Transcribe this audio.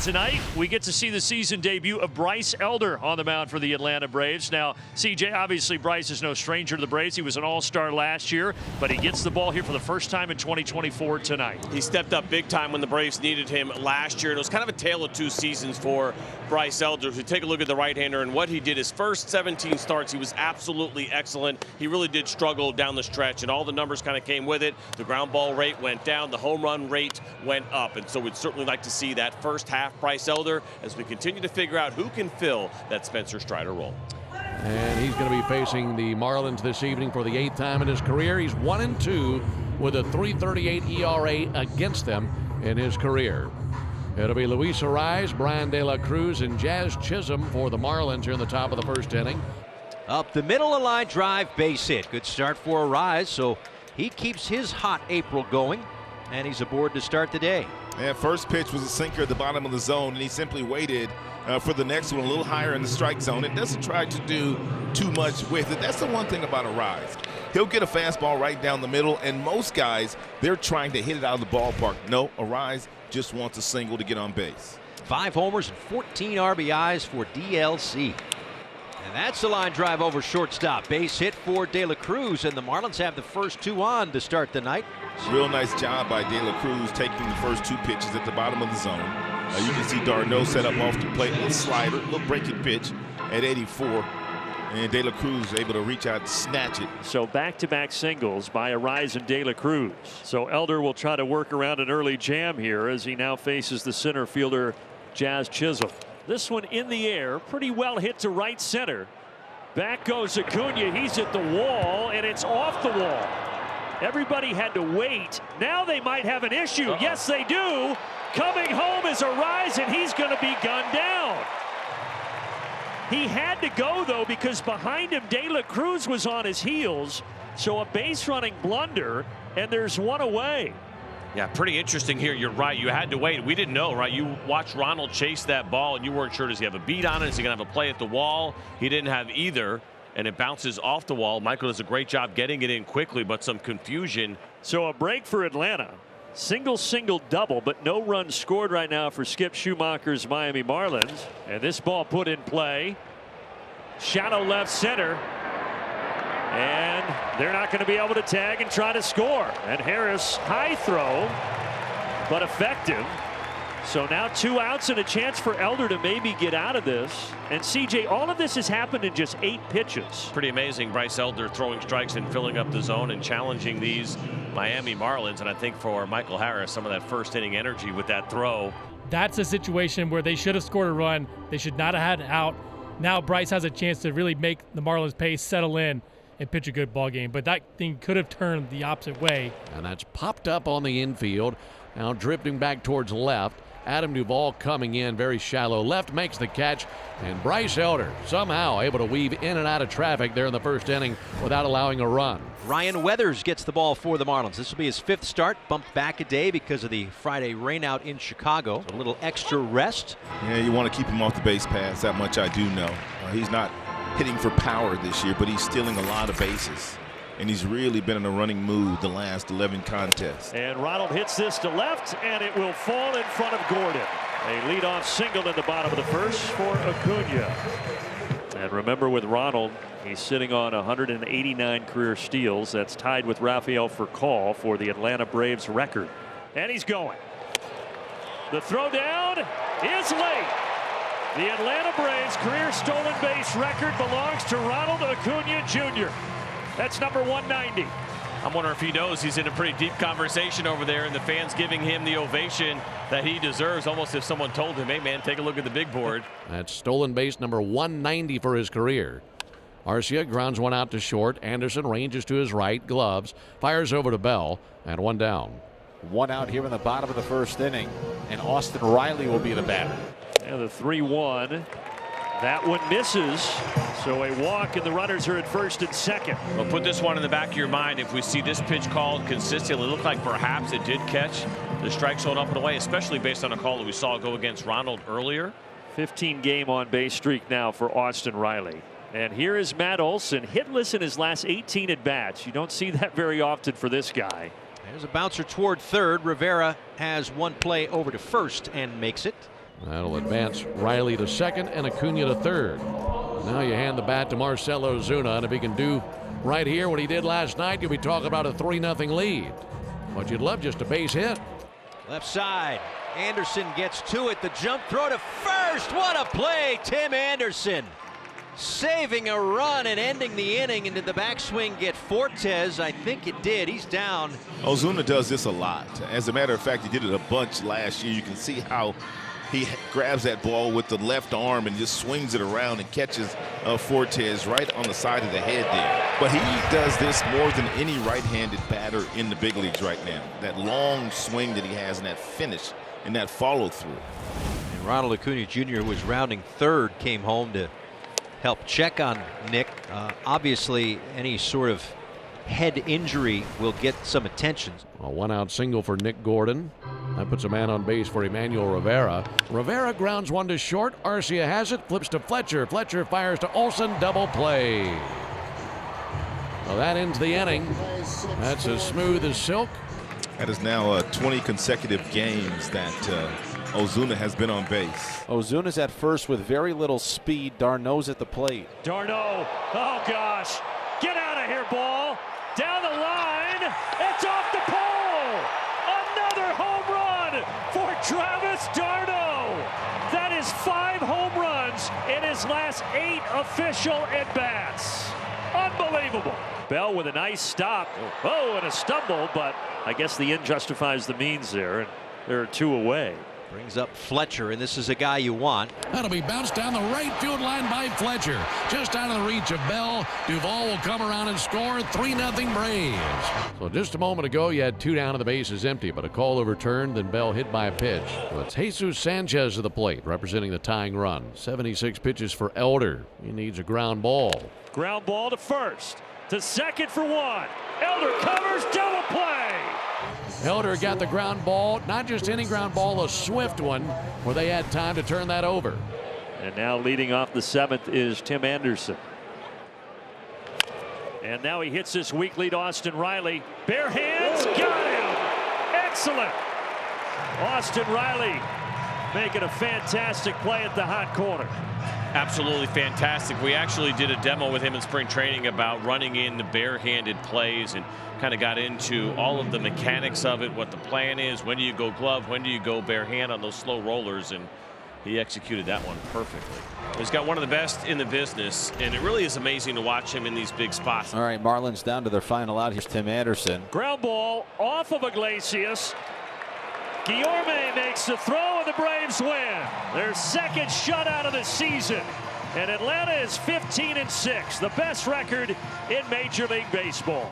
Tonight, we get to see the season debut of Bryce Elder on the mound for the Atlanta Braves. Now, CJ, obviously Bryce is no stranger to the Braves. He was an all-star last year, but he gets the ball here for the first time in 2024 tonight. He stepped up big time when the Braves needed him last year. And it was kind of a tale of two seasons for Bryce Elder. If you take a look at the right-hander and what he did his first 17 starts, he was absolutely excellent. He really did struggle down the stretch, and all the numbers kind of came with it. The ground ball rate went down, the home run rate went up, and so we'd certainly like to see that first half Bryce Elder as we continue to figure out who can fill that Spencer Strider role. And he's going to be facing the Marlins this evening for the 8th time in his career. He's 1-2 with a 3.38 ERA against them in his career. It'll be Luis Arraez, Brian De La Cruz, and Jazz Chisholm for the Marlins here in the top of the first inning. Up the middle, a line drive, base hit. Good start for Arraez, so he keeps his hot April going, and he's aboard to start the day. And first pitch was a sinker at the bottom of the zone, and he simply waited for the next one a little higher in the strike zone. It doesn't try to do too much with it. That's the one thing about Arraez. He'll get a fastball right down the middle, and most guys, they're trying to hit it out of the ballpark. No, Arraez just wants a single to get on base. 5 homers and 14 RBIs for DLC. And that's the line drive over shortstop. Base hit for De La Cruz, and the Marlins have the first 2 on to start the night. Real nice job by De La Cruz taking the first 2 pitches at the bottom of the zone. You can see Darno set up off the plate, a little slider, a little breaking pitch at 84. And De La Cruz able to reach out and snatch it. So back-to-back singles by Arraez and De La Cruz. So Elder will try to work around an early jam here as he now faces the center fielder Jazz Chisholm. This one in the air, pretty well hit to right center. Back goes Acuna. He's at the wall, and it's off the wall. Everybody had to wait. Now they might have an issue. Yes, they do. Coming home is Arraez, and he's going to be gunned down. He had to go, though, because behind him, De La Cruz was on his heels. So a base-running blunder, and there's one away. Yeah, pretty interesting here. You're right. You had to wait. We didn't know, right? You watched Ronald chase that ball, and you weren't sure, does he have a beat on it? Is he going to have a play at the wall? He didn't have either, and it bounces off the wall. Michael does a great job getting it in quickly, but some confusion. So a break for Atlanta. Single, double, but no runs scored right now for Skip Schumacher's Miami Marlins. And this ball put in play. Shallow left center. And they're not going to be able to tag and try to score. And Harris, high throw, but effective. So now 2 outs and a chance for Elder to maybe get out of this. And CJ, all of this has happened in just 8 pitches. Pretty amazing. Bryce Elder throwing strikes and filling up the zone and challenging these Miami Marlins. And I think for Michael Harris, some of that first inning energy with that throw. That's a situation where they should have scored a run. They should not have had an out. Now Bryce has a chance to really make the Marlins pace settle in and pitch a good ball game, but that thing could have turned the opposite way. And that's popped up on the infield. Now drifting back towards left. Adam Duvall coming in very shallow left, makes the catch, and Bryce Elder somehow able to weave in and out of traffic there in the first inning without allowing a run. Ryan Weathers gets the ball for the Marlins. This will be his 5th start, bumped back a day because of the Friday rainout in Chicago. So a little extra rest. Yeah, you want to keep him off the base paths. That much I do know. He's not hitting for power this year, but he's stealing a lot of bases. And he's really been in a running mood the last 11 contests. And Ronald hits this to left, and it will fall in front of Gordon. A leadoff single in the bottom of the first for Acuna. And remember, with Ronald, he's sitting on 189 career steals. That's tied with Rafael Furcal for the Atlanta Braves record. And he's going. The throw down is late. The Atlanta Braves career stolen base record belongs to Ronald Acuna Jr. That's number 190. I'm wondering if he knows he's in a pretty deep conversation over there, and the fans giving him the ovation that he deserves, almost if someone told him, hey man, take a look at the big board. That's stolen base number 190 for his career. Arcia grounds one out to short. Anderson ranges to his right, gloves, fires over to Bell, and 1 down. 1 out here in the bottom of the first inning, and Austin Riley will be the batter. And the 3-1. That one misses, so a walk, and the runners are at first and second. Well, put this one in the back of your mind. If we see this pitch called consistently, it looked like perhaps it did catch the strike zone up and away, especially based on a call that we saw go against Ronald earlier. 15-game on-base streak now for Austin Riley. And here is Matt Olson, hitless in his last 18 at-bats. You don't see that very often for this guy. There's a bouncer toward third. Rivera has one play over to first and makes it. That'll advance Riley to second and Acuna to third. Now you hand the bat to Marcell Ozuna, and if he can do right here what he did last night, you'll be talking about a 3-0 lead. But you'd love just a base hit. Left side. Anderson gets to it. The jump throw to first. What a play. Tim Anderson saving a run and ending the inning. And did the backswing get Fortes? I think it did. He's down. Ozuna does this a lot. As a matter of fact, he did it a bunch last year. You can see how he grabs that ball with the left arm and just swings it around and catches Fortes right on the side of the head there. But he does this more than any right-handed batter in the big leagues right now. That long swing that he has and that finish and that follow-through. And Ronald Acuna Jr., who was rounding third, came home to help check on Nick. Obviously, any sort of head injury will get some attention. A one-out single for Nick Gordon. That puts a man on base for Emmanuel Rivera. Rivera grounds one to short. Arcia has it, flips to Fletcher. Fletcher fires to Olsen, double play. Well, that ends the inning. That's as smooth as silk. That is now 20 consecutive games that Ozuna has been on base. Ozuna's at first with very little speed. Darno's at the plate. Darno, oh gosh, get out of here, ball. Down the line, it's off the pole. Another home run for Travis d'Arnaud. That is 5 home runs in his last 8 official at-bats. Unbelievable. Bell with a nice stop. Oh, and a stumble, but I guess the end justifies the means there, and there are 2 away. Brings up Fletcher, and this is a guy you want. That'll be bounced down the right field line by Fletcher. Just out of the reach of Bell. Duvall will come around and score. 3-0 Braves. So just a moment ago, you had 2 down and the bases empty, but a call overturned, then Bell hit by a pitch. So it's Jesus Sanchez at the plate, representing the tying run. 76 pitches for Elder. He needs a ground ball. Ground ball to first. To second for 1. Elder covers, double play. Elder got the ground ball, not just any ground ball, a swift one, where they had time to turn that over. And now leading off the 7th is Tim Anderson. And now he hits this weak lead, Austin Riley. Bare hands, got him. Excellent. Austin Riley making a fantastic play at the hot corner. Absolutely fantastic. We actually did a demo with him in spring training about running in the barehanded plays and kind of got into all of the mechanics of it, what the plan is, when do you go glove, when do you go bare hand on those slow rollers, and he executed that one perfectly. He's got one of the best in the business, and it really is amazing to watch him in these big spots. All right, Marlins down to their final out. Here's Tim Anderson. Ground ball off of Iglesias. Guillorme makes the throw, and the Braves win. Their second shutout of the season. And Atlanta is 15-6, the best record in Major League Baseball.